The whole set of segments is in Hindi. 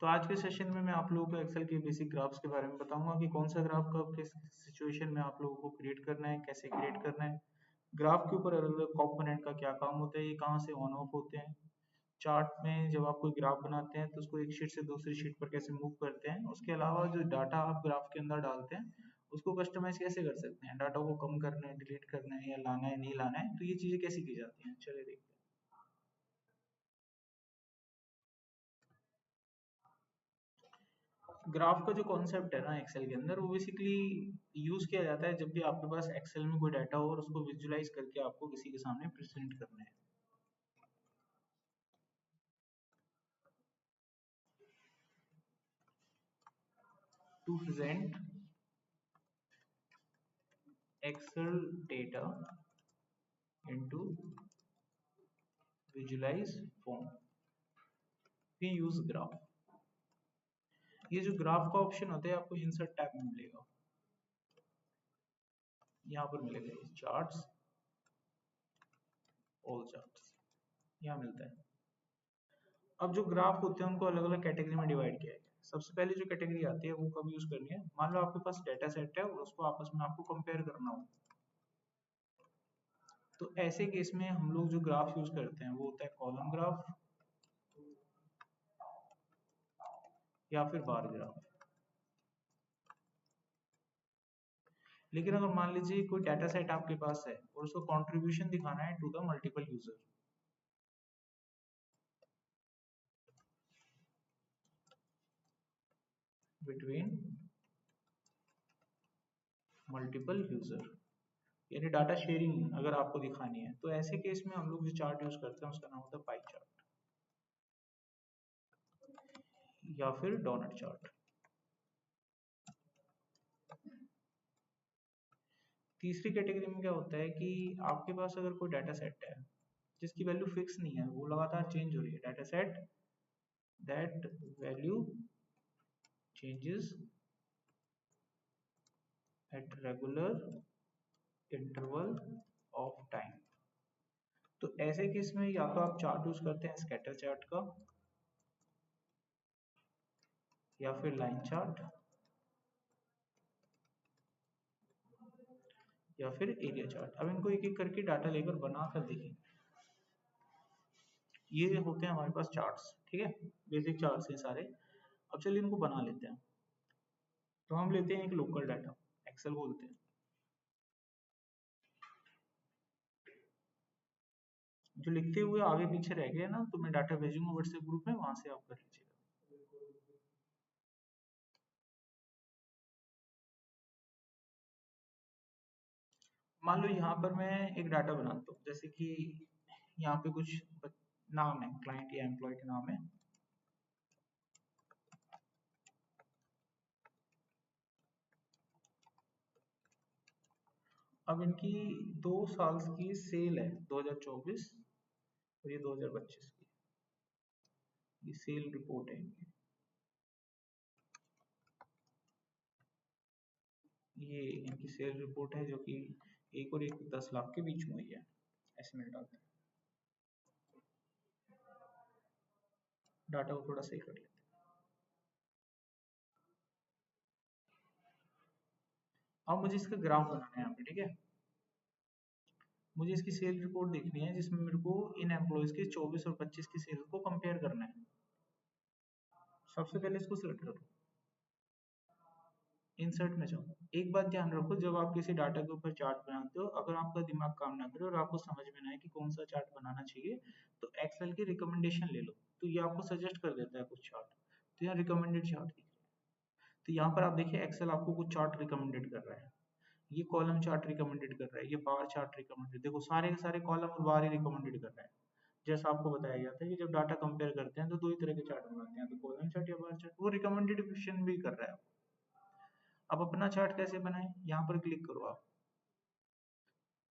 तो आज के सेशन में मैं आप लोगों को एक्सेल के बेसिक ग्राफ्स के बारे में बताऊंगा कि कौन सा ग्राफ कब किस सिचुएशन में आप लोगों को क्रिएट करना है, कैसे क्रिएट करना है, ग्राफ के ऊपर अलग अलग कंपोनेंट का क्या काम होता है, ये कहाँ से ऑन ऑफ होते हैं, चार्ट में जब आप कोई ग्राफ बनाते हैं तो उसको एक शीट से दूसरी शीट पर कैसे मूव करते हैं, उसके अलावा जो डाटा आप ग्राफ के अंदर डालते हैं उसको कस्टमाइज कैसे कर सकते हैं, डाटा को कम करना है, डिलीट करना है या लाना है, नहीं लाना है, तो ये चीजें कैसे की जाती हैं, चलिए देखते हैं। ग्राफ का जो कॉन्सेप्ट है ना एक्सेल के अंदर, वो बेसिकली यूज किया जाता है जब भी आपके पास एक्सेल में कोई डाटा हो और उसको विजुलाइज करके आपको किसी के सामने प्रेजेंट करना है। To present Excel data into visualize form, we use graph. ये जो ग्राफ का ऑप्शन होता है आपको इंसर्ट टैब में मिलेगा, यहाँ पर मिलेगा चार्ट्स, ऑल चार्ट्स, यहाँ मिलता है। अब जो ग्राफ होते हैं उनको अलग अलग कैटेगरी में डिवाइड किया गया है। सबसे पहले जो कैटेगरी आती है वो कब यूज करनी है, मान लो आपके पास डेटा सेट है और उसको आपस में आपको कंपेयर करना हो, तो ऐसे केस में हम लोग जो ग्राफ यूज करते हैं वो होता है कॉलम ग्राफ या फिर बार ग्राफ। लेकिन अगर मान लीजिए कोई डाटा सेट आपके पास है और उसको कंट्रीब्यूशन दिखाना है to the multiple user, between multiple user, यानी डाटा शेयरिंग अगर आपको दिखानी है, तो ऐसे केस में हम लोग जो चार्ट यूज करते हैं उसका नाम होता है पाई चार्ट या फिर डोनट चार्ट। तीसरी कैटेगरी में क्या होता है कि आपके पास अगर कोई डाटा सेट है जिसकी वैल्यू फिक्स नहीं है, वो लगातार चेंज हो रही है, data set that value changes at regular interval of time, तो ऐसे केस में या तो आप चार्ट यूज करते हैं स्कैटर चार्ट का या फिर लाइन चार्ट या फिर एरिया चार्ट। अब इनको एक एक करके डाटा लेकर बना कर देखेंगे। ये होते हैं हमारे पास चार्ट्स, ठीक है, बेसिक चार्ट्स हैं सारे। अब चलिए इनको बना लेते हैं। तो हम लेते हैं एक लोकल डाटा, एक्सेल बोलते हैं, जो लिखते हुए आगे पीछे रह गए ना तो मैं डाटा भेजूंगा व्हाट्सएप ग्रुप में, वहां से आप कर लीजिएगा। मान लो यहाँ पर मैं एक डाटा बनाता हूँ, जैसे कि यहाँ पे कुछ नाम है, क्लाइंट या एम्प्लॉय के नाम है, अब इनकी 2 साल की सेल है 2024 और ये 2025 की, ये सेल रिपोर्ट है इनकी, ये इनकी सेल रिपोर्ट है जो कि 1 और 10 लाख के बीच में हुई है, ऐसे में डालते हैं। डाटा को थोड़ा सही कर लेते हैं। अब मुझे इसका ग्राफ बनाना है यहाँ पे, ठीक है, मुझे इसकी सेल रिपोर्ट देखनी है जिसमें मेरे को इन एम्प्लॉयज के 24 और 25 की सेल को कंपेयर करना है। सबसे पहले इसको सिलेक्ट करो, इंसर्ट में जाओ। एक बात ध्यान रखो, जब आप किसी डाटा के ऊपर चार्ट बनाते हो, अगर आपका दिमाग काम ना करे और आपको समझ में ना आए कि कौन सा चार्ट बनाना चाहिए, तो एक्सेल की रिकमेंडेशन ले लो, तो ये आपको सजेस्ट कर देता है कुछ चार्ट। तो यहाँ रिकमेंडेड चार्ट दिख रहा है, तो यहाँ पर आप देखिए एक्सेल आपको कुछ चार्ट रिकमेंडेड कर रहा है, ये कॉलम चार्ट रिकमेंडेड कर रहा है, ये बार चार्ट रिकमेंडेड, देखो सारे के सारे कॉलम और बार ही रिकमेंडेड कर रहा है। जैसा आपको बताया गया था कि जब डाटा कंपेयर करते हैं तो दो ही तरह के चार्ट बनाते हैं, तो कॉलम चार्ट या बार चार्ट, वो रिकमेंडेड भी कर रहा है। अब अपना चार्ट कैसे बनाएं, यहाँ पर क्लिक करो आप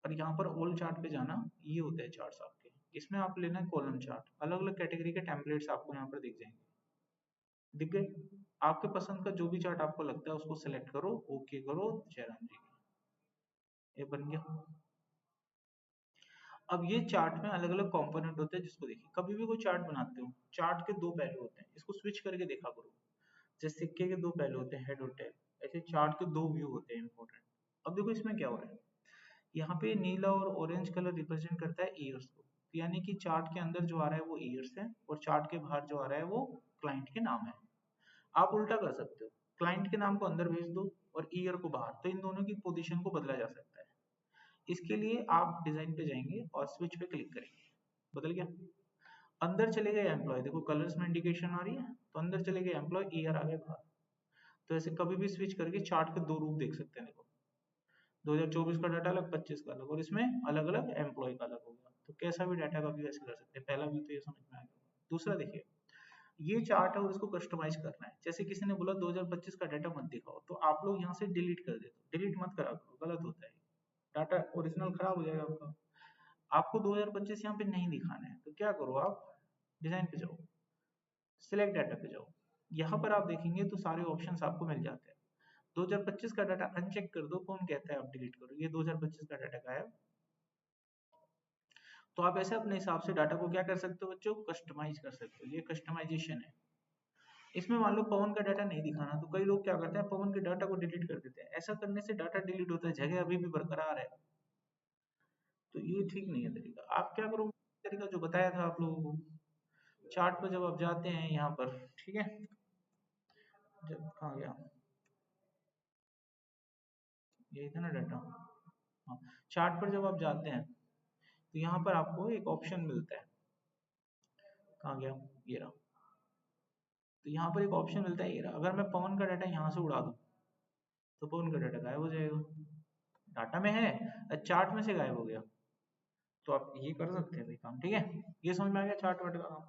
और यहाँ पर ऑल चार्ट पे जाना, ये होते हैं चार्ट्स आपके, इसमें आप लेना है कॉलम चार्ट, अलग अलग कैटेगरी के टेम्पलेट्स आपको यहाँ पर दिख जाएंगे, दिख गए। आपके पसंद का जो भी चार्ट आपको लगता है उसको सिलेक्ट करो, ओके करो, जयराम जी, ये बन गया। अब ये चार्ट में अलग अलग कंपोनेंट होते हैं, जिसको देखिए, कभी भी कोई चार्ट बनाते हो, चार्ट के दो पहलू होते हैं, इसको स्विच करके देखा करो। जैसे सिक्के के दो पहलू होते हैं, हेड और टेल, ऐसे चार्ट के दो व्यू होते हैं इंपॉर्टेंट। अब देखो इसमें क्या हो रहा है, यहाँ पे नीला और ऑरेंज कलर रिप्रेजेंट करता है ईयर्स को, यानी कि चार्ट के अंदर जो आ रहा है वो ईयर्स है और चार्ट के बाहर जो आ रहा है वो क्लाइंट के नाम है। आप उल्टा कर सकते हो, क्लाइंट के नाम को अंदर भेज दो और ईयर को बाहर, तो इन दोनों की पोजीशन को बदला जा सकता है। इसके लिए आप डिजाइन पे जाएंगे और स्विच पे क्लिक करेंगे, बदल गया। अंदर चले गए एम्प्लॉय, देखो कलर्स में इंडिकेशन आ रही है, तो अंदर चले गए एम्प्लॉय, ईयर आ गए बाहर। तो ऐसे कभी भी स्विच करके चार्ट के दो रूप देख सकते हैं। देखो 2024 का डाटा अलग, 25 का अलग, और इसमें अलग अलग एम्प्लॉय का अलग होगा। तो कैसा भी डाटा का भी ऐसे कर सकते हैं। पहला व्यू तो ये समझ में आ गया। दूसरा देखिए, ये चार्ट है और इसको कस्टमाइज करना है। जैसे किसी ने बोला 2025 का डाटा मत दिखाओ, तो आप लोग यहाँ से डिलीट कर देते हो। डिलीट मत करा करो, गलत होता है, डाटा ओरिजिनल खराब हो जाएगा आपका। आपको 2025 यहाँ पे नहीं दिखाना है, तो क्या करो, आप डिजाइन पे जाओ, सिलेक्ट डाटा पे जाओ, यहाँ पर आप देखेंगे तो सारे ऑप्शंस आपको मिल जाते हैं। 2025 का डाटा अनचेक कर दो, कौन कहता है आप डिलीट करो, ये 2025 का डाटा गायब। तो आप ऐसे अपने हिसाब से डाटा को क्या कर सकते हो बच्चों, कस्टमाइज कर सकते हो। ये कस्टमाइजेशन है। इसमें मान लो पवन का डाटा नहीं दिखाना, तो कई लोग क्या करते हैं, पवन के डाटा को डिलीट कर देते हैं। ऐसा करने से डाटा डिलीट होता है, जगह अभी भी बरकरार है, तो ये ठीक नहीं है तरीका। आप क्या करो, तरीका जो बताया था आप लोगों को, चार्ट पर जब आप जाते हैं यहाँ पर, ठीक है, जब कहाँ गया, यही था ना डाटा, हाँ, चार्ट पर जब आप जाते हैं तो यहाँ पर आपको एक ऑप्शन मिलता है, कहाँ गया, ये रहा। तो यहाँ पर एक ऑप्शन मिलता है, ये रहा। अगर मैं पवन का डाटा यहाँ से उड़ा दूँ तो पवन का डाटा गायब हो जाएगा, डाटा में है, चार्ट में से गायब हो गया। तो आप ये कर सकते हैं भाई काम, ठीक है। ये समझ में आ गया चार्ट वार्ट का काम।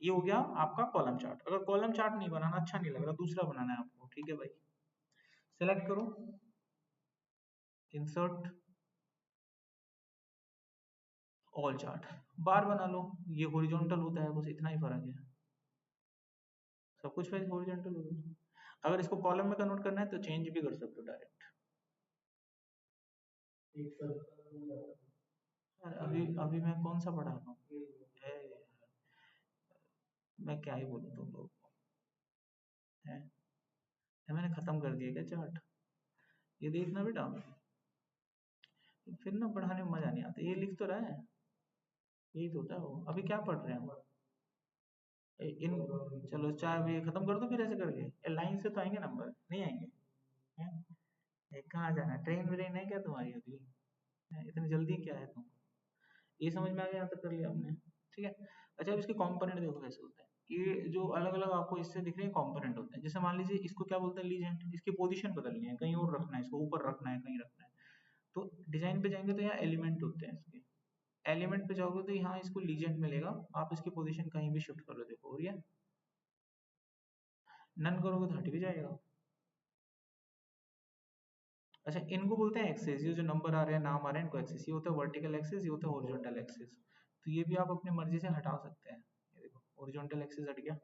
ये हो गया आपका कॉलम चार्ट। अगर कॉलम चार्ट नहीं बनाना, अच्छा नहीं लग रहा, दूसरा बनाना है आपको, ठीक है भाई, सेलेक्ट करो, इंसर्ट ऑल चार्ट, बार बना लो। ये हॉरिजॉन्टल होता है, बस इतना ही फर्क है, सब कुछ पे हॉरिजॉन्टल होगा। अगर इसको कॉलम में कन्वर्ट करना है तो चेंज भी कर सकते हो डायरेक्ट। अभी अभी मैं कौन सा पढ़ा रहा हूँ, मैं क्या ही बोलूँ तुम लोग को, है, मैंने खत्म कर दिया क्या चार्ट, ये देखना बेटा, फिर ना पढ़ाने में मजा नहीं आता। ये लिख तो रहा है, यही तो होता है वो। अभी क्या पढ़ रहे हैं हम, इन, चलो चाहे ये खत्म कर दो फिर ऐसे करके, लाइन से तो आएंगे नंबर, नहीं आएंगे, हैं? कहाँ जाना है, ट्रेन व्रेन है क्या तुम्हारी अभी, इतनी जल्दी क्या है तुमको। ये समझ में आ गया, यहाँ तक कर लिया हमने, ठीक है। अच्छा अब इसके कंपोनेंट देखो कैसे होते हैं। ये जो अलग अलग आपको इससे दिख रहे हैं कंपोनेंट होते हैं। जैसे मान लीजिए इसको क्या बोलते हैं, लीजेंट, इसकी पोजीशन बदलनी है, कहीं और रखना है, इसको ऊपर रखना है, कहीं रखना है, तो डिजाइन पे जाएंगे तो यहाँ एलिमेंट होते हैं इसके, एलिमेंट पे जाओगे तो यहाँ इसको लीजेंट मिलेगा। आप इसकी पोजीशन कहीं भी शिफ्ट कर लो, देखो हो रही है, नन करोगे तो हट भी जाएगा। अच्छा इनको बोलते हैं एक्सेस, ये जो नंबर आ रहे हैं, नाम आ रहे हैं, इनको एक्सेस, ये होता है वर्टिकल एक्सेस, ये होता है हॉरिजॉन्टल एक्सेस। तो ये भी आप अपनी मर्जी से हटा सकते हैं। ये देखो हॉरिजॉन्टल एक्सेस हट गया,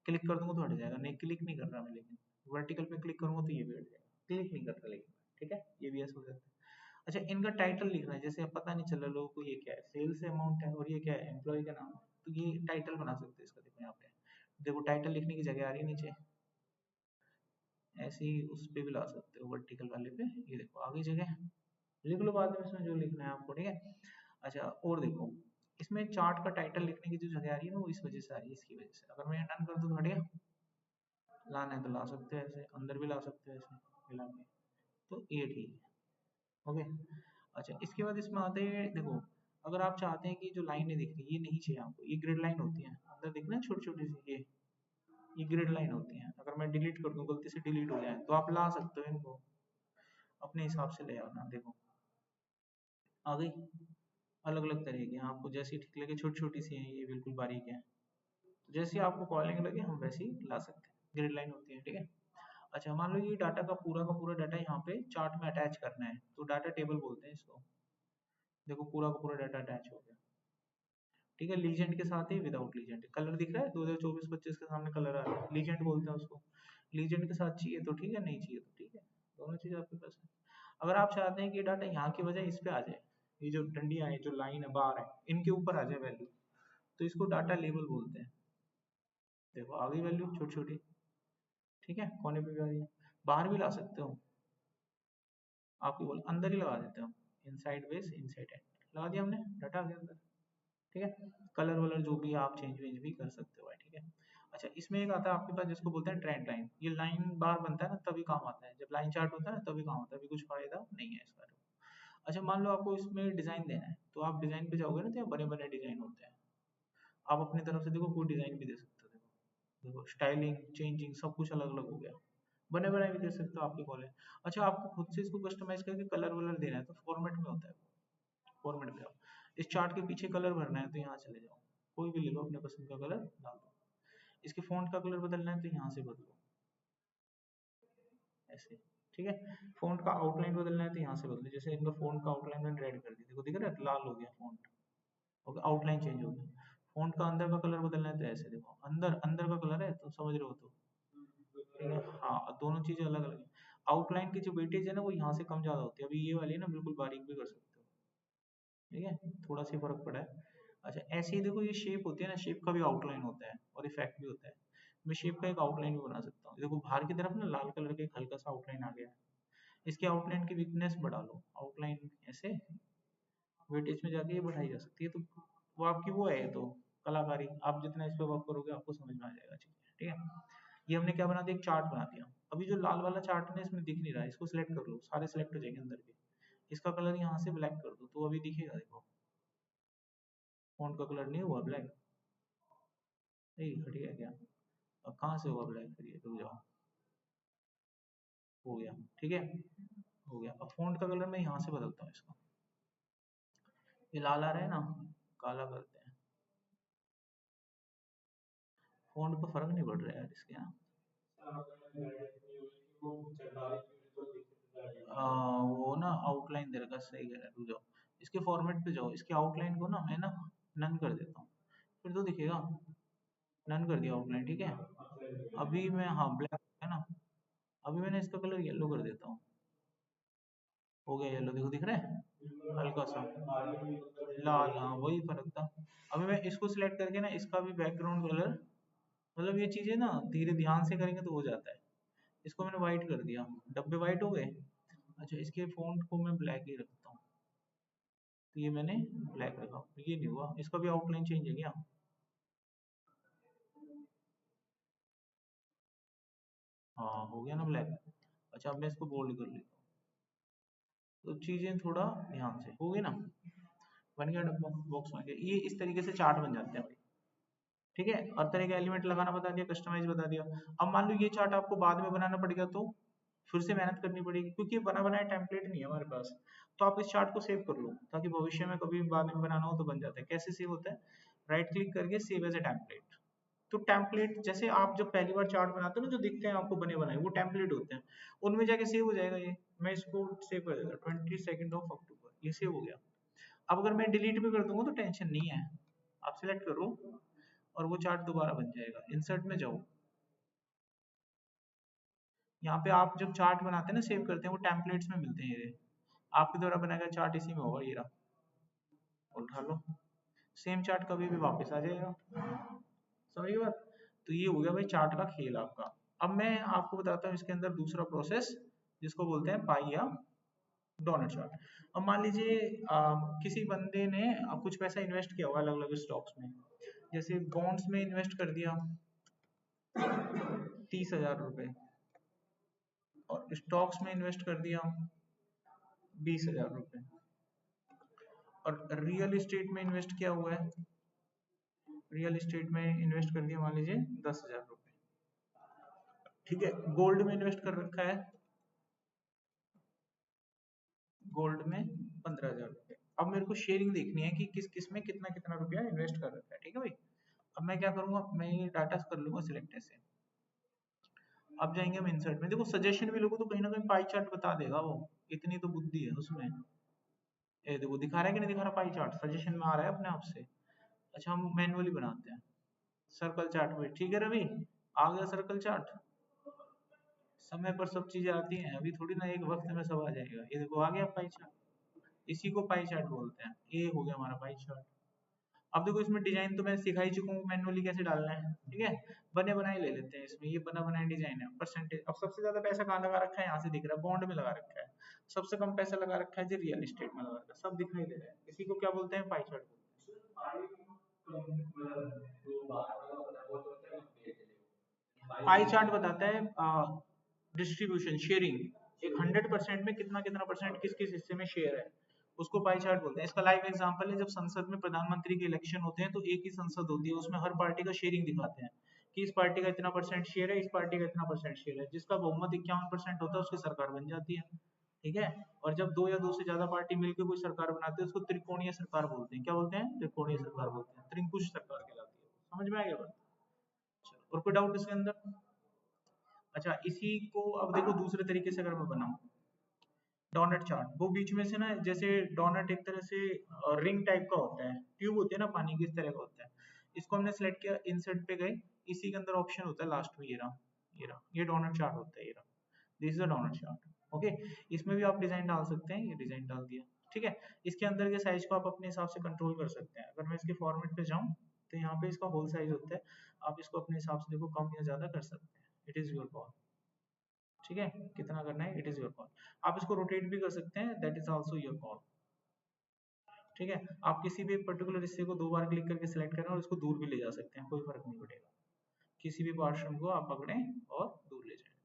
क्लिक कर दूंगा तो हट जाएगा, नहीं क्लिक नहीं कर रहा मैं, लेकिन वर्टिकल पे क्लिक करूंगा तो ये भी हट जाएगा, क्लिक नहीं करता लेकिन, ठीक है, ये भी ऐसा हो जाता है। अच्छा इनका टाइटल लिखना है, जैसे अब पता नहीं चल रहा लोगों को ये क्या है, सेल्स अमाउंट है और ये क्या है, एम्प्लॉय का नाम है, तो ये टाइटल बना सकते हैं इसका। देखो यहाँ पे, देखो टाइटल लिखने की जगह आ रही है नीचे, ऐसे ही उस पे भी ला सकते हो, वर्टिकल वाले पे, ये देखो आगे जगह, लिख लो बाद में इसमें जो लिखना है आपको, ठीक है। अच्छा और देखो, इसमें चार्ट का टाइटल लिखने की जो जगह आ रही है ना, वो इस वजह से आ रही है, इसकी वजह से। अगर मैं डन कर दूं तो हट गया, लाना है तो ला सकते हैं, ऐसे अंदर भी ला सकते हैं, ऐसे मिला के, तो ये ठीक है, ओके। अच्छा इसके बाद इसमें आते हैं, देखो अगर आप चाहते हैं कि जो लाइनें दिख रही है ये नहीं चाहिए आपको, ये ग्रिड लाइन होती है अंदर, दिख रहा है छोटी छोटी सी, ये ग्रिड लाइन होती है। अगर मैं डिलीट कर दूं, गलती से डिलीट हो जाए, तो आप ला सकते हो इनको, अपने हिसाब से ले आना। देखो आ गई, अलग अलग तरह की हैं, आपको जैसी ठीक लगे, छोटी छोटी सी हैं, ये बिल्कुल बारीक है, तो जैसे आपको कॉलिंग लगे हम वैसे ही ला सकते हैं, ग्रिड लाइन होती है, ठीक है। अच्छा मान लो ये डाटा का पूरा डाटा यहाँ पे चार्ट में अटैच करना है, तो डाटा टेबल बोलते हैं इसको। देखो पूरा का पूरा डाटा अटैच हो गया, ठीक है, लीजेंड के साथ ही विदाउट लीजेंड, कलर दिख रहा है 2024-25 के सामने कलर आ रहा है, लीजेंड बोलते हैं उसको। लीजेंड के साथ चाहिए तो ठीक है, नहीं चाहिए तो ठीक है, दोनों चीज आपके पास है। अगर आप चाहते हैं कि डाटा यहाँ की बजाय इस पे आ जाए, ये जो डंडियां है, जो लाइन है, बार है, इनके ऊपर आ जाए वैल्यू, तो इसको डाटा लेबल बोलते हैं। देखो आ गई वैल्यू छोटी छोटी, ठीक है, कोने पे भी आ रही है। बाहर भी ला सकते हो, आपकी बोल अंदर ही लगा देते हो, इनसाइड बेस इनसाइड एंड लगा दिया हमने, डाटा आ गया अंदर, ठीक है। कलर वलर जो भी आप चेंज वेंज भी कर सकते हो भाई, ठीक है। अच्छा इसमें एक आता है आपके पास जिसको बोलते हैं ट्रेंड लाइन, ये लाइन बार बनता है ना तभी काम आता है, जब लाइन चार्ट होता है ना तभी काम आता है, अभी कुछ फायदा नहीं है इसका। अच्छा मान लो आपको इसमें डिजाइन देना है, तो आप डिजाइन पे जाओगे ना, तो बने बने डिजाइन होते हैं, आप अपनी तरफ से देखो कोई डिजाइन भी दे सकते हो, देखो देखो स्टाइलिंग चेंजिंग सब कुछ अलग अलग हो गया, बने बनाए भी दे सकते हो आपके कॉलेज। अच्छा आपको खुद से इसको कस्टमाइज करके कलर वलर देना है तो फॉर्मेट में होता है, फॉर्मेट में आओ, इस चार्ट के पीछे कलर भरना है तो यहाँ चले जाओ, कोई भी ले लो अपने पसंद का कलर डाल दो, इसके फॉन्ट का कलर बदलना है तो यहाँ से बदलो ऐसे, ठीक है। फॉन्ट का आउटलाइन बदलना है तो यहाँ से बदलो, जैसे इनका फॉन्ट का आउटलाइन मैंने रेड कर दिया, देखो दिख रहा है लाल हो गया फॉन्ट, ओके आउटलाइन चेंज हो गया। फॉन्ट का अंदर का कलर बदलना है तो ऐसे देखो, अंदर अंदर का कलर है तो समझ रहे हो तो, ठीक है हाँ, दोनों चीजें अलग अलग है। आउटलाइन की जो वेटेज है ना वो यहाँ से कम ज्यादा होती है, अभी ये वाली है ना बिल्कुल बारीक भी कर सकते हो, ठीक है, थोड़ा सा फर्क पड़ा है। अच्छा ऐसे ही देखो ये शेप होती है ना, शेप का भी आउटलाइन होता है और इफेक्ट भी होता है, मैं शेप का एक आउटलाइन भी बना सकता हूँ, देखो बाहर की तरफ ना लाल कलर का एक हल्का सा आउटलाइन आ गया है, इसके आउटलाइन की वीकनेस बढ़ा लो, आउटलाइन ऐसे वेटेज में जाके ये बढ़ाई जा सकती है, तो वो आपकी वो है, तो कलाकारी आप जितना इस पे वर्क करोगे आपको समझ में आ जाएगा चीजें, ठीक है। ये हमने क्या बना दिया, एक चार्ट बना दिया। अभी जो लाल वाला चार्ट है ना इसमें दिख नहीं रहा है, इसको सिलेक्ट कर लो, सारे सिलेक्ट हो जाएंगे अंदर के, इसका कलर यहाँ से ब्लैक कर दो तो अभी दिखेगा, देखो फॉन्ट का कलर नहीं हुआ ब्लैक, नहीं हट गया क्या, अब कहाँ से हुआ ब्लैक, फिर ये रुक जाओ, हो गया, ठीक है हो गया। अब फॉन्ट का कलर मैं यहाँ से बदलता हूँ इसका, ये लाल आ रहा है ना, काला करते हैं, फॉन्ट का फर्क नहीं पड़ रहा है यार इसके यहाँ, वो ना आउटलाइन दे रखा, सही कह रहा है, रुक जाओ, इसके फॉर्मेट पे जाओ, इसके आउटलाइन को ना मैं ना नन कर देता हूँ, फिर तो दिखेगा, नन कर दिया आउटलाइन, ठीक है। अभी मैं हाँ ब्लैक है ना, अभी मैंने इसका कलर येलो कर देता हूँ, हो गया येलो, देखो दिख रहा है हल्का सा लाल, हाँ वही फर्क था। अभी मैं इसको सिलेक्ट करके ना इसका भी बैकग्राउंड कलर, मतलब ये चीजें ना धीरे ध्यान से करेंगे तो हो जाता है, इसको मैंने व्हाइट कर दिया, डब्बे व्हाइट हो गए। अच्छा इसके फॉन्ट को मैं ब्लैक ही रखता हूँ, तो ये मैंने ब्लैक रखा, ये नहीं हुआ, इसका भी आउटलाइन चेंज है क्या, हाँ हो गया ना ब्लैक। अच्छा अब मैं इसको बोल्ड कर लेता हूँ, तो चीजें थोड़ा ध्यान से हो गई ना, बन गया डब्बा बॉक्स बन गया, ये इस तरीके से चार्ट बन जाते हैं भाई, ठीक है। और तरह का एलिमेंट लगाना बता दिया, कस्टमाइज बता दिया। अब मान लो ये चार्ट आपको बाद में बनाना पड़ेगा तो फिर से मेहनत करनी पड़ेगी, क्योंकि ये बना बनाया टेम्पलेट नहीं है हमारे पास, तो आप इस चार्ट को सेव कर लो ताकि भविष्य में कभी बाद में बनाना हो तो बन जाता है। कैसे सेव होता है, राइट क्लिक करके सेव एज ए टेम्पलेट, तो टेम्पलेट जैसे आप जब पहली बार चार्ट बनाते हो ना जो दिखते हैं आपको बने बनाए वो टेम्पलेट होते हैं, उनमें जाके सेव हो जाएगा ये, मैं इसको सेव कर देता 22 अक्टूबर, ये सेव हो गया। अब अगर मैं डिलीट भी कर दूंगा तो टेंशन नहीं है, आप सिलेक्ट करो और वो चार्ट दोबारा बन जाएगा, इंसर्ट में जाओ, यहाँ पे आप जब चार्ट बनाते हैं ना सेव करते हैं वो टेम्पलेट्स में मिलते हैं, ये आपके द्वारा बनाया गया चार्ट इसी में होगा, ये रहा, उठा लो, सेम चार्ट कभी भी वापस आ जाएगा, समझ गए बात। तो ये हो गया भाई चार्ट का खेल आपका। अब मैं आपको बताता हूँ इसके अंदर दूसरा प्रोसेस जिसको बोलते हैं पाई या डोनट चार्ट। अब मान लीजिए किसी बंदे ने कुछ पैसा इन्वेस्ट किया हुआ अलग अलग स्टॉक्स में, जैसे बॉन्ड्स में इन्वेस्ट कर दिया 30,000 रुपए, और स्टॉक्स में इन्वेस्ट कर दिया 20,000 रुपए, और रियल इस्टेट में इन्वेस्ट किया हुआ है, रियल इस्टेट में इन्वेस्ट कर दिया मान लीजिए 10,000 रुपए, ठीक है। गोल्ड में इन्वेस्ट कर रखा है, गोल्ड में 15,000 रुपए। अब मेरे को शेयरिंग देखनी है कि किस किस में कितना कितना रुपया इन्वेस्ट कर रखा है, ठीक है भाई। अब मैं क्या करूंगा, मैं ये डाटा कर लूंगा सिलेक्ट ऐसे, अब जाएंगे हम इंसर्ट में, देखो सजेशन भी लोगों तो कहीं ना कहीं पाई चार्ट बता देगा वो, इतनी तो बुद्धि है उसमें, ये देखो दिखा रहा है कि नहीं दिखा रहा, पाई चार्ट सजेशन में आ रहा है अपने आप से। अच्छा हम मैनुअली बनाते हैं सर्कल चार्ट में, ठीक है रवि, आ गया सर्कल चार्ट, समय पर सब चीजें आती हैं, अभी थोड़ी ना एक वक्त में सब आ जाएगा, ये देखो आ गया पाई चार्ट, इसी को पाई चार्ट बोलते हैं, ये हो गया हमारा पाई चार्ट। अब देखो इसमें डिजाइन तो मैं सिखा ही चुका हूँ मैनुअली कैसे डालना है, ठीक है। बने बनाए ले लेते हैं इसमें, ये बना बनाया डिजाइन है, परसेंटेज। अब सबसे ज्यादा पैसा कहाँ लगा रखा है, यहाँ से दिख रहा है, बॉन्ड में लगा रखा है। सबसे कम पैसा लगा रखा है जो रियल एस्टेट में लगा रखा है, सब दिखाई दे रहा है। इसी को क्या बोलते हैं, पाई चार्ट बोलते हैं। पाई चार्ट बताता है डिस्ट्रीब्यूशन, शेयरिंग, एक 100% में कितना कितना परसेंट किस किस हिस्से में शेयर है, उसको पाई चार्ट बोलते हैं। इसका लाइव एग्जांपल है, जब संसद में प्रधानमंत्री के इलेक्शन होते हैं तो एक ही संसद होती है, उसमें हर पार्टी का शेयरिंग दिखाते हैं कि इस पार्टी का इतना परसेंट शेयर है, इस पार्टी का इतना परसेंट शेयर है। जिसका बहुमत 51% होता है उसकी सरकार बन जाती है, ठीक है। और जब दो या दो से ज्यादा पार्टी मिलकर कोई सरकार बनाते हैं उसको त्रिकोणीय सरकार बोलते हैं। क्या बोलते हैं, त्रिकोणीय सरकार बोलते हैं, त्रिंकुश सरकार कहलाती है। समझ में आ गया बात? चलो, और कोई डाउट इसके अंदर? अच्छा, इसी को अब देखो दूसरे तरीके से अगर मैं बनाऊं, डोनट चार्ट, वो बीच में से ना, जैसे डोनट एक तरह से रिंग टाइप का होता है, ट्यूब होती है ना पानी की, इस तरह का होता है। इसको हमने सेलेक्ट किया, इंसर्ट पे गए, इसी के अंदर ऑप्शन होता है लास्ट में, ये रहा, ये रहा, ये डोनट चार्ट होता है, ये रहा, this is a donut chart. Okay, इसमें भी आप डिजाइन डाल सकते हैं, ये डिजाइन डाल दिया, ठीक है। इसके अंदर के साइज को आप अपने हिसाब से कंट्रोल कर सकते हैं। अगर मैं इसके फॉर्मेट पे जाऊं तो यहाँ पे इसका होल साइज होता है, आप इसको अपने हिसाब से देखो कम या ज्यादा कर सकते हैं, इट इज योर कॉल, ठीक है। कितना करना है, इट इज योर कॉल। आप इसको रोटेट भी कर सकते हैं, that is also your call, ठीक है। आप किसी भी पर्टिकुलर हिस्से को दो बार क्लिक करके सिलेक्ट करें और इसको दूर भी ले जा सकते हैं, कोई फर्क नहीं पड़ेगा। किसी भी पोर्शन को आप पकड़ें और दूर ले जाएं।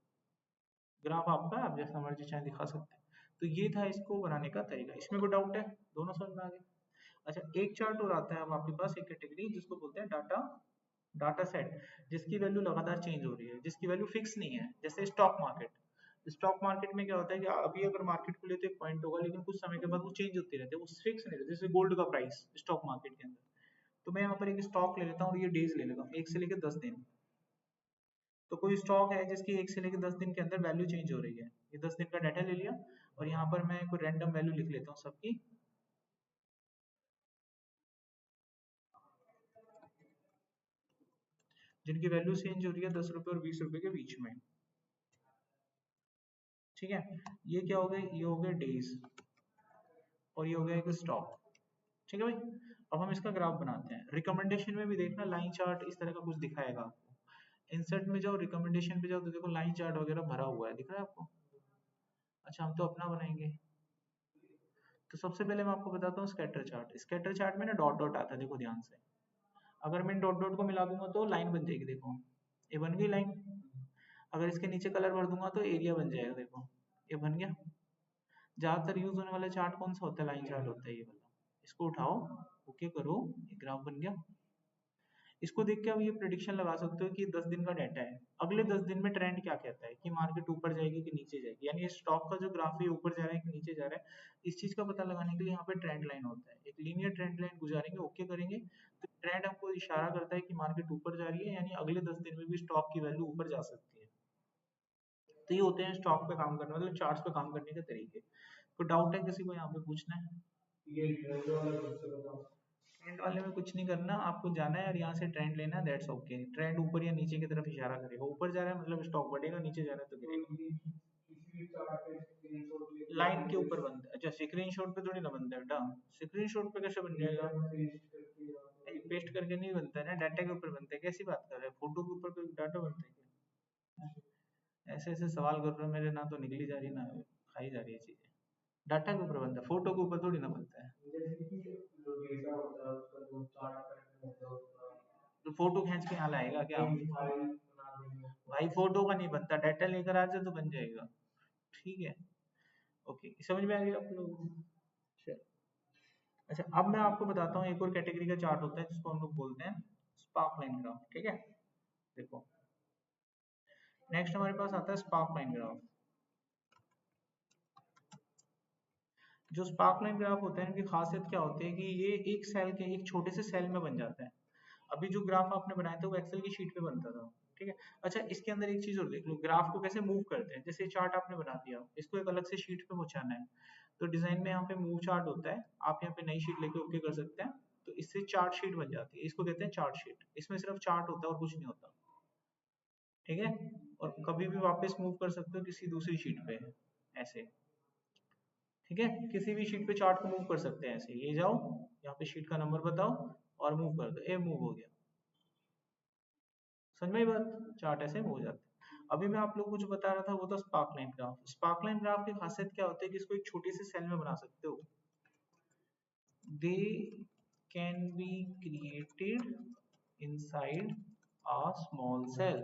ग्राफ आपका आप जैसा मर्जी चाहे दिखा सकते हैं। तो ये था इसको बनाने का तरीका। इसमें कोई डाउट है, दोनों समझ में आ गए? अच्छा, एक चार्ट और आता है अब आपके पास, एक कैटेगरी जिसको बोलते हैं डाटा, डाटा सेट, जिसकी वैल्यू लगातार चेंज हो रही है, जिसकी वैल्यू फिक्स नहीं है। जैसे स्टॉक मार्केट, स्टॉक मार्केट में क्या होता है कि अभी अगर मार्केट खुले तो एक पॉइंट होगा, लेकिन कुछ समय के बाद वो चेंज होते रहते हैं, वो फिक्स नहीं रहते। जैसे गोल्ड का प्राइस स्टॉक मार्केट के अंदर, तो मैं यहाँ पर एक स्टॉक ले लेता हूँ और ये डेज ले लेता हूँ, 1 से लेकर 10 दिन। तो कोई स्टॉक है जिसकी 1 से लेकर 10 दिन के अंदर वैल्यू चेंज हो रही है, ये 10 दिन का डाटा ले लिया और यहाँ पर मैं कोई रैंडम वैल्यू लिख लेता हूँ सबकी, जिनकी वैल्यू चेंज हो रही है 10 रुपए और 20 रुपए के बीच में, ठीक है। ये क्या हो गए, ये हो गए डेज, और ये हो गया एक स्टॉक, ठीक है भाई। अब हम इसका ग्राफ बनाते हैं। रिकमेंडेशन में भी देखना लाइन चार्ट इस तरह का कुछ दिखाएगा आपको। इंसर्ट में जाओ, रिकमेंडेशन पे जाओ, तो देखो लाइन चार्ट वगैरह भरा हुआ है, दिख रहा है आपको? अच्छा, हम तो अपना बनाएंगे। तो सबसे पहले मैं आपको बताता हूँ स्कैटर चार्ट। स्कैटर चार्ट में ना डॉट डॉट आता है, देखो ध्यान से। अगर मैं डॉट डॉट को मिला दूंगा तो लाइन बन जाएगी, देखो ये बन गई लाइन। अगर इसके नीचे कलर भर दूंगा तो एरिया बन जाएगा, देखो ये बन गया। ज्यादातर यूज होने वाला चार्ट कौन सा होता है, लाइन चार्ट होता है ये वाला। इसको उठाओ, ओके करो, ये ग्राफ बन गया। इसको देख के आप ये प्रिडिक्शन लगा सकते हो कि 10 दिन का डाटा है, अगले 10 दिन में ट्रेंड क्या कहता है, कि मार्केट ऊपर जाएगी कि नीचे जाएगी, यानी स्टॉक का जो ग्राफ है ऊपर जा रहा है कि नीचे जा रहा है। इस चीज का पता लगाने के लिए यहाँ पे ट्रेंड लाइन होता है, एक लीनियर ट्रेंड लाइन गुजारेंगे, ओके करेंगे, तो ट्रेंड हमको इशारा करता है कि मार्केट ऊपर जा रही है, यानी अगले 10 दिन में भी स्टॉक की वैल्यू ऊपर जा सकती है। तो ये होते हैं स्टॉक पे काम करने, मतलब चार्ट्स पे काम करने के तरीके। तो डाउट है किसी को यहाँ पे पूछना है? ट्रेंड वाले में कुछ नहीं करना, आपको जाना है और यहाँ से ट्रेंड लेना है, दैट्स ओके। ट्रेंड ऊपर या नीचे की तरफ इशारा करेगा, ऊपर जा रहा है मतलब स्टॉक बढ़ेगा, नीचे जा रहा है तो गिरेगा। लाइन के ऊपर बनता है? अच्छा, स्क्रीनशॉट पे थोड़ी ना बनता है बेटा, स्क्रीनशॉट पे कैसे बन जाएगा? पेस्ट करके नहीं बनता है ना, डाटा के ऊपर बनता है। कैसी बात कर रहे हैं, फोटो के ऊपर कोई डाटा बनता है क्या? ऐसे ऐसे सवाल कर रहे हो मेरे, ना तो निकली जा रही ना खाई जा रही है चीजें। डाटा के ऊपर बनता है, फोटो के ऊपर थोड़ी ना बनता है। तो फोटो खींच के यहाँ लाएगा क्या? भाई फोटो का नहीं बनता, डाटा लेकर आ जाए तो बन जाएगा, ठीक है। ओके, समझ में आ गया आप लोगों को? चलो। अच्छा, अब मैं आपको बताता हूँ एक और कैटेगरी का चार्ट होता है जिसको हम लोग बोलते हैं स्पार्क लाइन ग्राफ, ठीक है। देखो, नेक्स्ट हमारे पास आता है स्पार्क लाइन ग्राफ। जो स्पार्क लाइन ग्राफ होता है इनकी खासियत क्या होती है कि ये एक सेल के एक छोटे से सेल में बन जाता है। अभी जो ग्राफ आपने बनाया था वो एक्सेल की शीट पे बनता था, ठीक है। अच्छा, इसके अंदर एक चीज और देख लो, ग्राफ को कैसे मूव करते हैं। जैसे चार्ट आपने बना दिया, इसको एक अलग से शीट पे पहुंचाना है, तो डिजाइन में यहाँ पे मूव चार्ट होता है, आप यहाँ पे नई शीट लेके ओके कर सकते हैं। तो इससे चार्ट शीट बन जाती है, इसको कहते हैं चार्ट शीट। इसमें सिर्फ चार्ट होता है और कुछ नहीं होता, ठीक है। और कभी भी वापस मूव कर सकते हो किसी दूसरी शीट पे, ऐसे, ठीक है। किसी भी शीट पे चार्ट को मूव कर सकते हैं ऐसे, ये जाओ यहाँ पे शीट का नंबर बताओ और मूव कर दो, ए मूव हो गया। समझ में आई बात? चार्ट ऐसे मूव हो जाता है। अभी मैं आप लोग को जो बता रहा था वो था spark line graph. Spark line graph की खासियत क्या होती है कि इसको एक छोटी सी सेल में बना सकते हो। They can be created inside a small cell.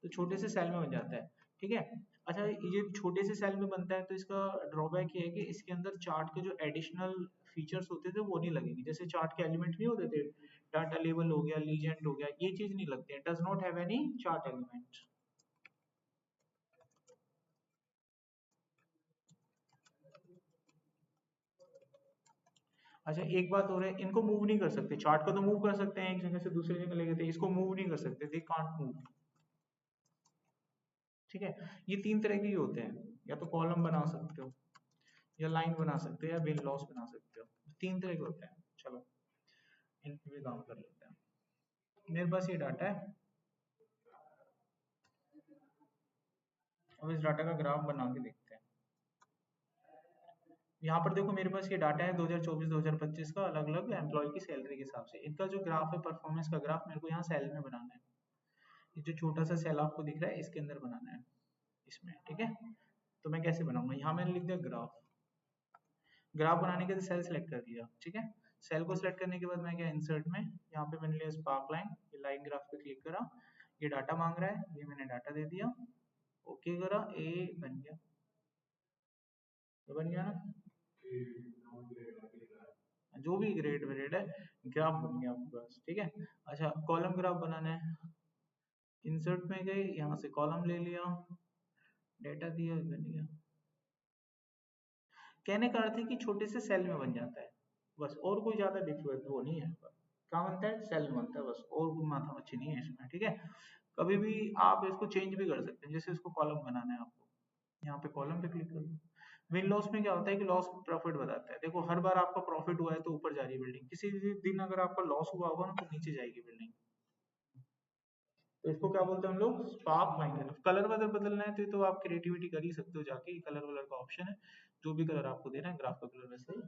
तो छोटे से सेल में बन जाता है, ठीक है। अच्छा, ये छोटे से सेल में बनता है तो इसका ड्रॉबैक ये है कि इसके अंदर चार्ट के जो एडिशनल फीचर्स होते थे वो नहीं लगेंगे। जैसे चार्ट के एलिमेंट नहीं होते थे, डाटा लेबल हो गया, लीजेंड हो गया, ये चीज नहीं लगती है। Does not have any chart element. अच्छा, एक बात और है, इनको मूव नहीं कर सकते। चार्ट को तो मूव कर सकते हैं, एक जगह से दूसरी जगह ले गए थे, इसको मूव नहीं कर सकते, दे कांट मूव, ठीक है। ये तीन तरह के होते हैं, या तो कॉलम बना सकते हो, या लाइन बना सकते हो, या विन लॉस बना सकते हो। तीन तरह के होते हैं। चलो इन पे भी काम कर लेते हैं। मेरे पास ये डाटा है, अब इस डाटा का ग्राफ बना के देखते हैं। यहाँ पर देखो मेरे पास ये डाटा है 2024-2025 का, अलग अलग एम्प्लॉय की सैलरी के हिसाब से। इनका जो ग्राफ है, परफॉर्मेंस का ग्राफ, मेरे को यहाँ सेल में बनाना है। ये जो छोटा सा सेल आपको दिख रहा है इसके अंदर बनाना है, इसमें, ठीक है। तो मैं कैसे बनाऊंगा, यहाँ मैंने लिख दिया ग्राफ। ग्राफ बनाने के लिए सेल सेलेक्ट कर दिया, ठीक है। सेल को सिलेक्ट करने के बाद मैं क्या, इंसर्ट में यहाँ पे मैंने लिया स्पार्क लाइन, ये लाइन ग्राफ पे क्लिक करा, ये डाटा मांग रहा है, ये मैंने डाटा दे दिया, ओके करा, ए बन गया। तो बन गया ना, जो भी ग्रेड वेरेड है, ग्राफ बन गया आपके पास, ठीक है। अच्छा, कॉलम ग्राफ बनाना है, इंसर्ट में गए, यहाँ से कॉलम ले लिया, डेटा दिया, बन गया। कहने का अर्थ है कि छोटे से सेल में बन जाता है बस, और कोई ज्यादा डिफरेंस वो नहीं है। क्या बनता है, सेल में बनता है बस, और कोई माथा मच्छी नहीं है इसमें, ठीक है। कभी भी आप इसको चेंज भी कर सकते हैं, जैसे इसको कॉलम बनाना है आपको, यहाँ पे कॉलम पे क्लिक कर दो। विन लॉस में क्या होता है कि लॉस प्रॉफिट बताता है। देखो हर बार आपका प्रॉफिट हुआ है तो ऊपर जा रही है बिल्डिंग, किसी भी दिन अगर आपका लॉस हुआ होगा ना तो नीचे जाएगी बिल्डिंग। तो इसको क्या बोलते हैं हम लोग, स्पार्क लाइन। कलर वलर बदलना है तो आप क्रिएटिविटी कर ही सकते हो जाके, कलर वलर का ऑप्शन है, जो भी कलर आपको देना है ग्राफ का कलर वैसे ही।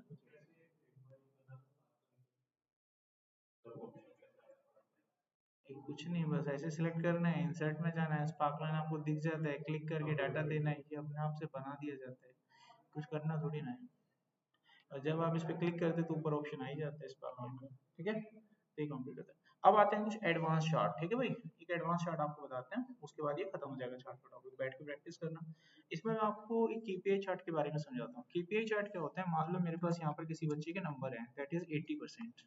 कुछ नहीं, बस ऐसे सिलेक्ट करना है, इंसर्ट में जाना है, स्पार्क लाइन आपको दिख जाता है, क्लिक करके डाटा देना है, ये अपने आप से बना दिया जाता है, कुछ करना थोड़ी ना है। और जब आप इस पे क्लिक करते हैं तो ऊपर ऑप्शन आ ही जाता है स्पार्क लाइन का, ठीक है। तो ये कंप्लीट होता है। अब आते हैं कुछ एडवांस चार्ट, ठीक है भाई। एक एडवांस चार्ट आपको बताते हैं, उसके बाद ये खत्म हो जाएगा चार्ट का टॉपिक, बैठ के प्रैक्टिस करना। इसमें मैं आपको एक केपीआई चार्ट के बारे में समझाता हूँ। केपीआई चार्ट क्या होता है, मान लो मेरे पास यहाँ पर किसी बच्चे के नंबर है, दैट इज 80%।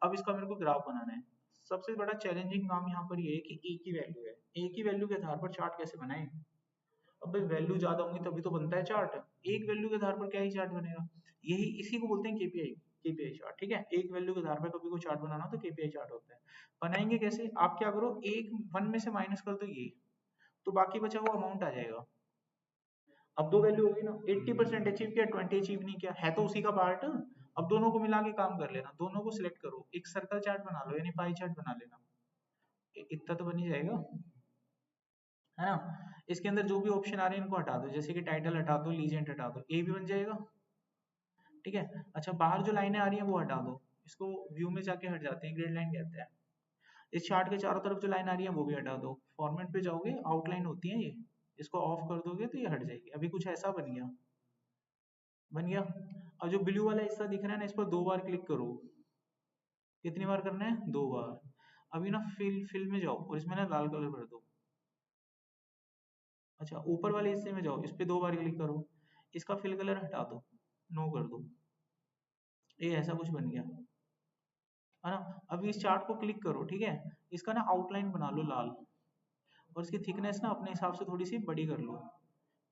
अब इसका मेरे को ग्राफ बनाना है। सबसे बड़ा चैलेंजिंग काम यहाँ पर ये है कि एक ही वैल्यू है, एक ही वैल्यू के आधार पर चार्ट कैसे बनाए। अब भाई वैल्यू ज्यादा होंगी तभी तो बनता है चार्ट, एक वैल्यू के आधार पर क्या ही चार्ट बनेगा। यही इसी को बोलते हैं केपीआई, केपीआई चार्ट, ठीक है। एक वैल्यू के आधार पर कभी कोई चार्ट बनाना हो तो केपीआई चार्ट होता है। बनाएंगे कैसे, आप क्या करो, एक वन में से माइनस कर दो ये, तो बाकी बचा हुआ अमाउंट आ जाएगा। अब दो वैल्यू होगी ना, 80% अचीव किया, 20 अचीव नहीं किया, है तो उसी का पार्ट। अब दोनों को मिला के काम कर लेना, दोनों को सिलेक्ट करो, एक सर्कल चार्ट बना लो, यानी पाई चार्ट बना लेना, इतना तो बन ही जाएगा, है ना। इसके अंदर जो भी ऑप्शन आ रहे हैं इनको हटा दो, जैसे कि टाइटल हटा दो, लीजेंड हटा दो, ए भी बन जाएगा, ठीक है। अच्छा, बाहर जो लाइनें आ रही हैं वो हटा दो, इसको व्यू में जाके हट जाते हैं, ग्रेड लाइन कहते हैं। इस चार्ट के चारों तरफ जो लाइन आ रही है वो भी हटा दो, फॉर्मेट पे जाओगे, आउटलाइन होती है ये, इसको ऑफ कर दोगे तो ये हट जाएगी। अभी कुछ ऐसा बन गया, बन गया। अब जो ब्लू वाला हिस्सा दिख रहा है ना, इस पर दो बार क्लिक करो। कितनी बार करना है, दो बार। अभी ना फिल में जाओ और इसमें ना लाल कलर भर दो। अच्छा, ऊपर वाले हिस्से में जाओ, इस पे दो बार क्लिक करो, इसका फिल कलर हटा दो, नो कर दो, ये ऐसा कुछ बन गया, है ना। अभी इस चार्ट को क्लिक करो, ठीक है, इसका ना आउटलाइन बना लो लाल, और इसकी थिकनेस ना अपने हिसाब से थोड़ी सी बड़ी कर लो।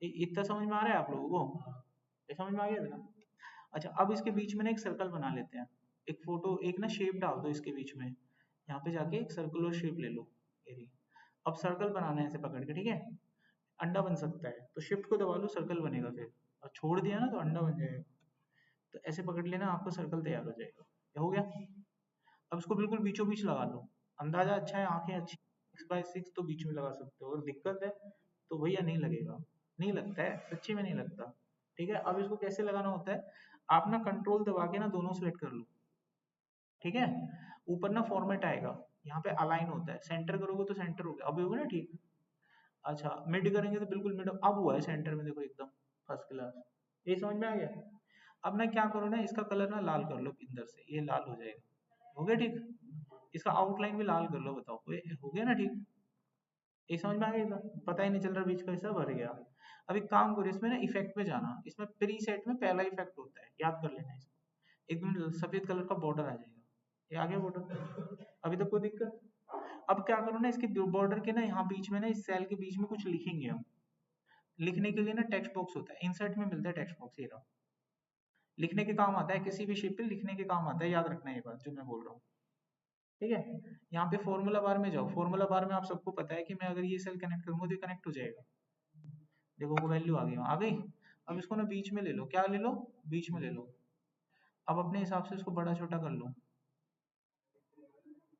इतना समझ में आ रहा है आप लोगों को, ये समझ में आ गया था। अच्छा, अब इसके बीच में ना एक सर्कल बना लेते हैं, एक फोटो, एक ना शेप डाल दो इसके बीच में, यहाँ पे जाके एक सर्कुलर शेप ले लो, ये। अब सर्कल बनाना है ऐसे पकड़ के, ठीक है। अंडा बन सकता है तो शिफ्ट को दबा लो, सर्कल बनेगा फिर, और छोड़ दिया ना तो अंडा बन जाएगा। तो ऐसे पकड़ लेना, आपका सर्कल तैयार हो जाएगा, ये हो गया। अब इसको बिल्कुल बीचों बीच लगा लो, अंदाजा अच्छा है, आंखें अच्छी, 6x6 तो बीच में लगा सकते हो, और दिक्कत है तो भैया नहीं लगेगा, नहीं लगता है, सच्ची में नहीं लगता, ठीक है। अब इसको कैसे लगाना होता है, आप ना कंट्रोल दबा के ना दोनों सेलेक्ट कर लो, ठीक है। ऊपर ना फॉर्मेट आएगा, यहाँ पे अलाइन होता है, सेंटर करोगे तो सेंटर हो गया, अब होगा ना ठीक। अच्छा मिड करेंगे तो बिल्कुल मिड, अब हुआ है सेंटर में, देखो एकदम फर्स्ट क्लास। ये समझ में आ गया। अब मैं क्या करूँ ना, इसका कलर ना लाल कर लो अंदर से, ये लाल हो जाएगा, हो गया ठीक। इसका आउटलाइन भी लाल कर लो, बताओ ये हो गया ना ठीक। ये समझ में आ गया, पता ही नहीं चल रहा बीच का हिस्सा भर गया। अब एक काम करो, इसमें ना इफेक्ट पे जाना, इसमें प्री सेट में पहला इफेक्ट होता है, याद कर लेना इसको। एकदम सफेद कलर का बॉर्डर आ जाएगा, ये आ गया बॉर्डर, अभी तक कोई दिक्कत। अब क्या करो ना, इसके बॉर्डर के ना यहाँ बीच में ना, इस सेल के बीच में कुछ लिखेंगे हम। लिखने के लिए ना टेक्स्ट बॉक्स होता है, इंसर्ट में मिलता है टेक्स्ट बॉक्स, ये रहा। लिखने के काम आता है, किसी भी शेप पे लिखने के काम आता है, याद रखना ये बात जो मैं बोल रहा हूँ। ठीक है। यहाँ पे फॉर्मूला बार में जाओ, फॉर्मूला बार में आप सबको पता है कि मैं अगर ये सेल कनेक्ट करूंगा तो ये कनेक्ट हो जाएगा। देखो वो वैल्यू आ गई, आ गई। अब इसको ना बीच में ले लो, क्या ले लो, बीच में ले लो। अब अपने हिसाब से इसको बड़ा छोटा कर लो,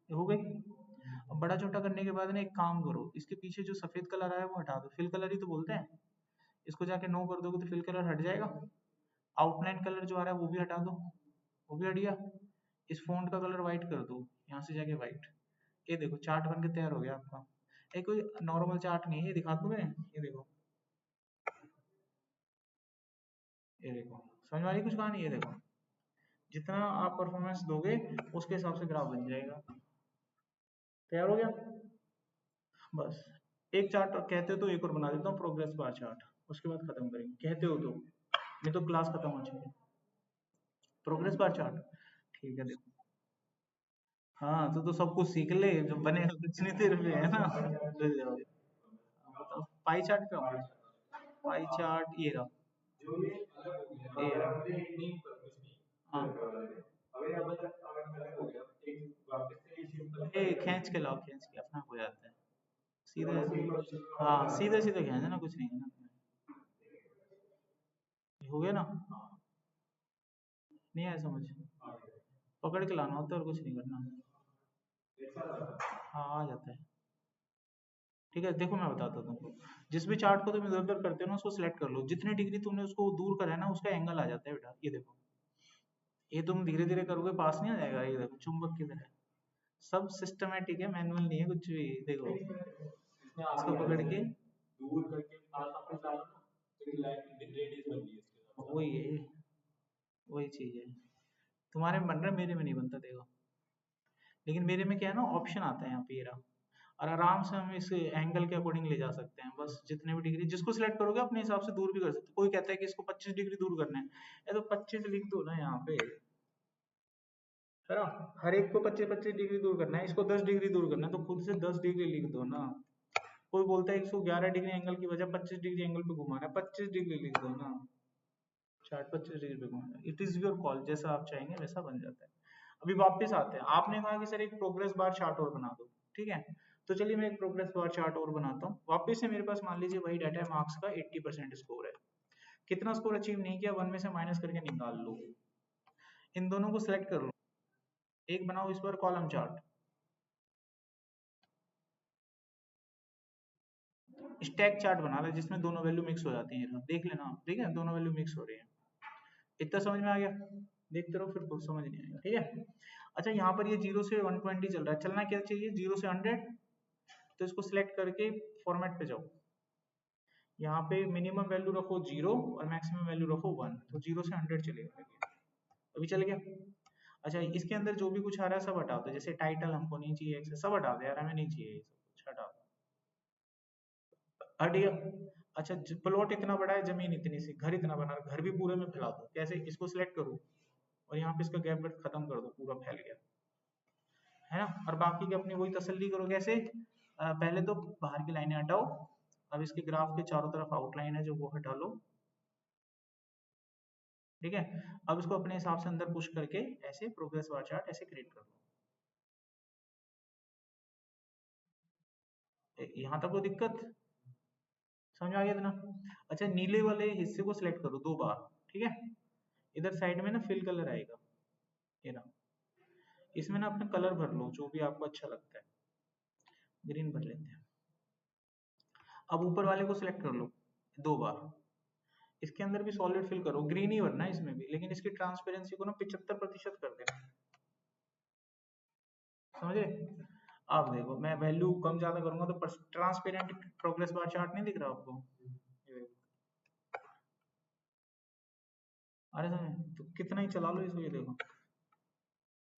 ये हो गई। अब बड़ा छोटा करने के बाद ना एक काम करो, इसके पीछे जो सफेद कलर आया है वो हटा दो, फिल कलर ही तो बोलते हैं। इसको जाके नो कर दोगे तो फिल कलर हट जाएगा। आउटलाइन कलर जो आ रहा है वो भी हटा दो, वो भी हट गया। इस फॉन्ट का कलर व्हाइट कर दो, यहाँ से जाके व्हाइट। ये देखो चार्ट बन के तैयार हो गया आपका। ये कोई नॉर्मल चार्ट नहीं है, ये दिखा दूं मैं, ये देखो, ये देखो समझ में आ रही कुछ कहानी, ये देखो जितना आप परफॉर्मेंस दोगे उसके हिसाब से ग्राफ बन जाएगा, तैयार हो गया। बस एक चार्ट कहते हो तो एक और बना देता हूँ, प्रोग्रेस बार चार्ट, उसके बाद खत्म करेंगे, कहते हो तो, नहीं तो क्लास खत्म हो चुकी है। प्रोग्रेस बार चार्ट, ठीक है देखो। हाँ तो सब कुछ सीख ले, जो बने कुछ नहीं तेरे पे, है ना। ले जाओ। बताओ पाई चार्ट का, पाई चार्ट ये रहा, ये रहा। हाँ ये खींच के लाओ, खींच के अपना हो जाता है सीधे। हाँ सीधे सीधे खींचना ना, कुछ नहीं है ना। ये हो गया ना, नहीं आया समझ, पकड़ के लाना होता है और कुछ नहीं करना। हाँ आ जाता है। ठीक है देखो मैं बताता हूँ तुमको, जिस भी चार्ट को तुम इधर उधर करते हो ना, उसको सिलेक्ट कर लो, जितनी डिग्री तुमने उसको दूर करा है ना, उसका एंगल आ जाता है बेटा, ये देखो। ये तुम धीरे धीरे करोगे पास नहीं आ जाएगा, ये देखो चुंबक की तरह। सब सिस्टमेटिक है, मैनुअल नहीं है कुछ भी, देखो इसको पकड़ के वही है, वही चीज है। तुम्हारे में बन रहा है, मेरे में नहीं बनता देखो। लेकिन मेरे में क्या है ना, ऑप्शन आता है यहाँ पे ये रहा, और आराम से हम इस एंगल के अकॉर्डिंग ले जा सकते हैं, बस जितने भी डिग्री जिसको सिलेक्ट करोगे अपने हिसाब से दूर भी कर सकते हो। कोई कहता है कि इसको 25 डिग्री दूर करना है, ये तो 25 लिख दो ना यहाँ पे, है ना। हर एक को 25-25 डिग्री दूर करना है, इसको 10 डिग्री दूर करना है तो खुद से 10 डिग्री लिख दो ना। कोई बोलता है 111 डिग्री एंगल की वजह 25 डिग्री एंगल पे घुमाना है, 25 डिग्री लिख दो ना। चार्ट 25 डिग्री पे घुमाना है, इट इज योर कॉल, जैसा आप चाहेंगे वैसा बन जाता है। अभी वापस आते हैं, आपने कहा कि सर एक प्रोग्रेस बार चार्ट और बना दो, ठीक है। तो चलिए मैं एक प्रोग्रेस बार चार्ट और बनाता हूँ। वापस से मेरे पास मान लीजिए वही डाटा है, मार्क्स का 80% स्कोर है। कितना स्कोर अचीव नहीं किया, 1 में से माइनस करके निकाल लो। इन दोनों को सिलेक्ट कर लो, एक बनाओ इस पर कॉलम चार्ट। स्टैक चार्ट बना रहा है जिसमें दोनों वैल्यू मिक्स हो जाती हैं, देख लेना आप, ठीक है दोनों वैल्यू मिक्स हो रही है। इतना समझ में आ गया, देखते रहो फिर कुछ समझ नहीं आएगा, ठीक है। अच्छा यहाँ पर ये 0 से 120 चल रहा है, चलना क्या चाहिए 0 से 100, तो इसको सिलेक्ट करके फॉर्मेट पे जाओ। यहाँ पे मिनिमम वैल्यू रखो 0 और मैक्सिमम वैल्यू रखो 1, तो 0 से 100 चलेगा। अभी चल गया। अच्छा इसके अंदर जो भी कुछ आ रहा है सब हटा दो, जैसे टाइटल हमको नहीं चाहिए, सब हटा दो यार, हमें नहीं चाहिए ये सब कुछ, हटा दो, हट गया। अच्छा प्लॉट इतना बड़ा है, जमीन इतनी सी, घर इतना बना, घर भी पूरे में फैला दो, कैसे, इसको सिलेक्ट करो और यहाँ पे इसका गैप खत्म कर दो, पूरा फैल गया, है ना। और बाकी की अपनी वही तसल्ली करो, कैसे, पहले तो बाहर की लाइनें हटाओ, अब इसके ग्राफ के चारों तरफ आउटलाइन है जो वो हटा लो, ठीक है। अब इसको अपने हिसाब से अंदर पुश करके ऐसे प्रोग्रेस बार चार्ट ऐसे क्रिएट कर लो। यहाँ तक कोई दिक्कत, समझ में आ गया इतना। अच्छा नीले वाले हिस्से को सिलेक्ट करो 2 बार, ठीक है। इधर साइड में ना फिल कलर आएगा, ये ना, इसमें ना अपना कलर भर लो जो भी आपको अच्छा लगता है, ग्रीन भर लेते हैं। अब ऊपर वाले को सिलेक्ट कर लो 2 बार, इसके अंदर भी सॉलिड फिल करो, ग्रीन ही भरना है इसमें भी, लेकिन इसकी ट्रांसपेरेंसी को ना 75% कर देना, समझे? आप देखो मैं वैल्यू कम ज्यादा करूंगा तो ट्रांसपेरेंट प्रोग्रेस बार चार्ट नहीं दिख रहा आपको? ये देखो। अरे समझे तो कितना ही चला लो इसको, ये देखो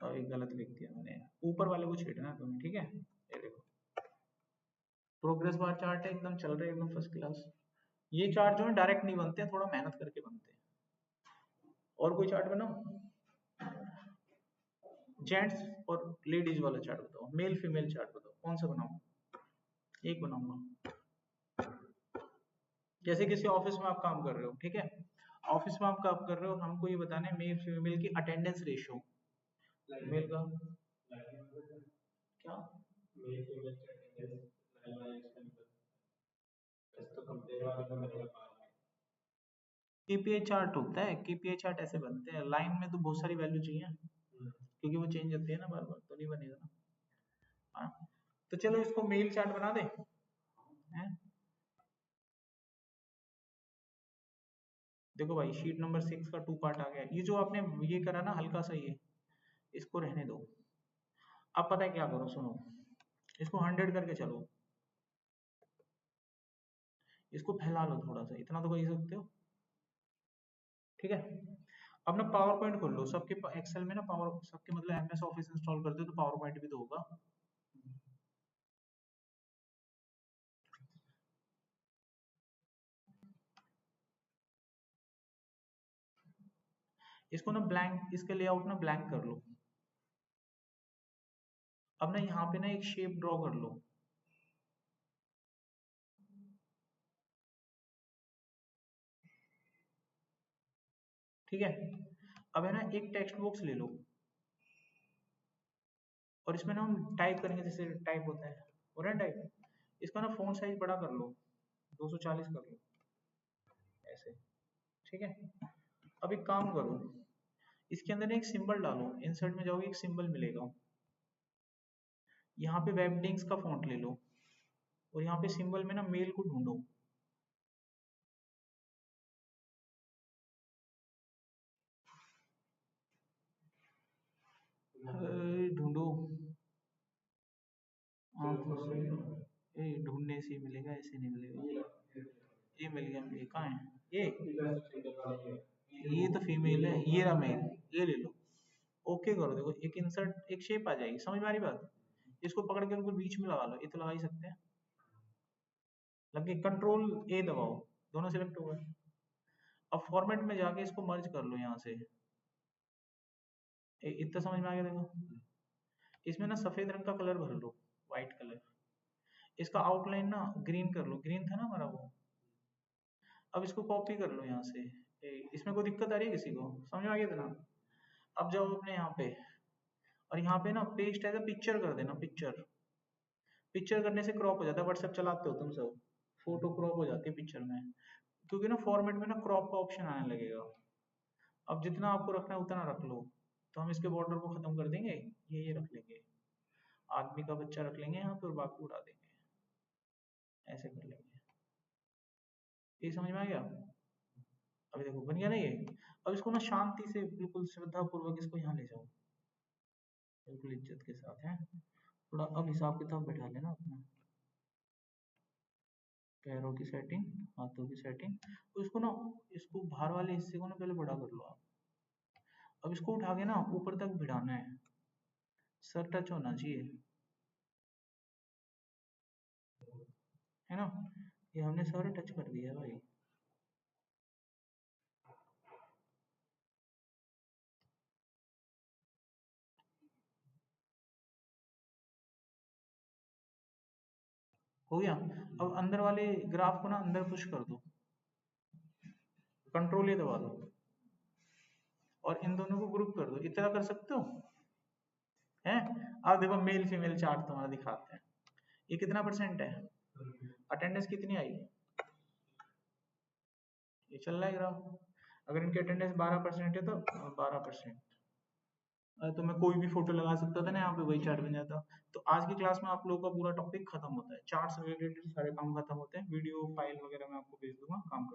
अभी गलत लिख दिया मैंने, ऊपर वाले को छेड़ना है तुम्हें, ठीक है? ये देखो प्रोग्रेस बार चार्ट है, एकदम चल रहे एकदम फर्स्ट क्लास। ये चार्ट जो है डायरेक्ट नहीं बनते हैं, थोड़ा मेहनत करके बनते हैं। और कोई चार्ट बनाओ, जेंट्स और लेडीज वाला चार्ट बताओ, मेल फीमेल चार्ट बताओ, कौन सा बनाऊं? एक बनाऊंगा। जैसे किसी ऑफिस में आप काम कर रहे हो, ठीक है? ऑफिस में आप काम कर रहे हो, हमको ये बताना है मेल फीमेल की अटेंडेंस रेशियो। मेल का क्या? केपीआई चार्ट होता है, केपीआई चार्ट ऐसे बनते हैं, लाइन में तो बहुत सारी वैल्यू चाहिए क्योंकि वो चेंज होती है ना बार बार, तो नहीं बनेगा ना। हाँ, तो चलो इसको मेल चार्ट बना दे हैं? देखो भाई शीट नंबर 6 का 2 पार्ट आ गया, ये जो आपने ये करा ना हल्का सा, ये इसको रहने दो। अब पता है क्या करो, सुनो, इसको 100 करके चलो, इसको फैला लो थोड़ा सा, इतना तो कर ही सकते हो, ठीक है? अब ना पावर पॉइंट खोल लो, सबके एक्सेल में ना पावर, सबके मतलब एमएस ऑफिस इंस्टॉल करते हो तो पावर पॉइंट भी तो होगा। इसको ना ब्लैंक, इसके लेआउट ना ब्लैंक कर लो। अब ना यहाँ पे ना एक शेप ड्रॉ कर लो, ठीक है? अब है ना एक टेक्स्ट बॉक्स ले लो, और इसमें ना हम टाइप करेंगे, जैसे टाइप होता है, हो रहा है टाइप, इसका ना फॉन्ट साइज बड़ा कर लो, 240 कर लो, ऐसे, ठीक है? अब एक काम करो, इसके अंदर ना एक सिंबल डालो, इंसर्ट में जाओगे एक सिंबल मिलेगा, यहाँ पे वेबडिंग्स का फॉन्ट ले लो, और यहाँ पे सिंबल में ना मेल को ढूंढो। ढूंढो आंखों से, ढूंढने से मिलेगा, ऐसे नहीं मिलेगा। ये मिल गया, ये कहाँ है? ये तो फीमेल है, ये रहा मेल, ये ले लो। ओके करो, देखो एक इंसर्ट, एक शेप आ जाएगी, समझ में आ रही बात? इसको पकड़ के उनको बीच में लगा लो, ये तो लगा ही सकते हैं। लगे, कंट्रोल ए दबाओ, दोनों सिलेक्ट हो गए। अब फॉर्मेट में जाके इसको मर्ज कर लो यहाँ से, इतना समझ में आ गया? देखो इसमें ना सफेद रंग का कलर भर लो, व्हाइट कलर, इसका आउटलाइन ना ग्रीन कर लो, ग्रीन था ना हमारा वो। अब इसको कॉपी कर लो यहाँ से, इसमें कोई दिक्कत आ रही है किसी को? समझ में आ गया था ना? अब जाओ अपने यहाँ पे, और यहाँ पे ना पेस्ट एज अ पिक्चर कर देना, पिक्चर। पिक्चर करने से क्रॉप हो जाता है, व्हाट्सएप चलाते हो तुम सब, फोटो क्रॉप हो जाती है पिक्चर में, क्योंकि ना फॉर्मेट में ना क्रॉप का ऑप्शन आने लगेगा। अब जितना आपको रखना है उतना रख लो, तो हम इसके बॉर्डर को खत्म कर देंगे, ये रख लेंगे, आदमी का बच्चा रख लेंगे यहाँ पे, और बाकी उड़ा देंगे, ऐसे कर लेंगे। ये समझ में आ गया? अभी देखो बन गया ना ये। अब इसको ना शांति से बिल्कुल श्रद्धा पूर्वक इसको यहाँ ले जाओ, बिल्कुल इज्जत के साथ है। थोड़ा अब हिसाब किताब बैठा लेना अपना, पैरों की सेटिंग, हाथों की सेटिंग, तो इसको ना, इसको बाहर वाले हिस्से को ना पहले बड़ा कर लो आप। अब इसको उठा के ना ऊपर तक भिड़ाना है, सर टच होना चाहिए, है ना? ये हमने सर टच कर दिया है भाई। हो गया? अब अंदर वाले ग्राफ को ना अंदर पुश कर दो, कंट्रोल ये दबा दो, और इन दोनों को ग्रुप कर दो, इतना कर सकते हो हैं? अब देखो मेल फीमेल चार्ट तुम्हारा दिखाते हैं, ये कितना परसेंट है, अटेंडेंस कितनी आई, ये चल रहा है ग्राफ। अगर इनकी अटेंडेंस 12% है तो 12%, तो मैं कोई भी फोटो लगा सकता था ना यहाँ पे, वही चार्ट बन जाता। तो आज की क्लास में आप लोगों का पूरा टॉपिक खत्म होता है, चार्ट से रिलेटेड सारे काम खत्म होते हैं, वीडियो फाइल वगैरह मैं आपको भेज दूंगा, काम कर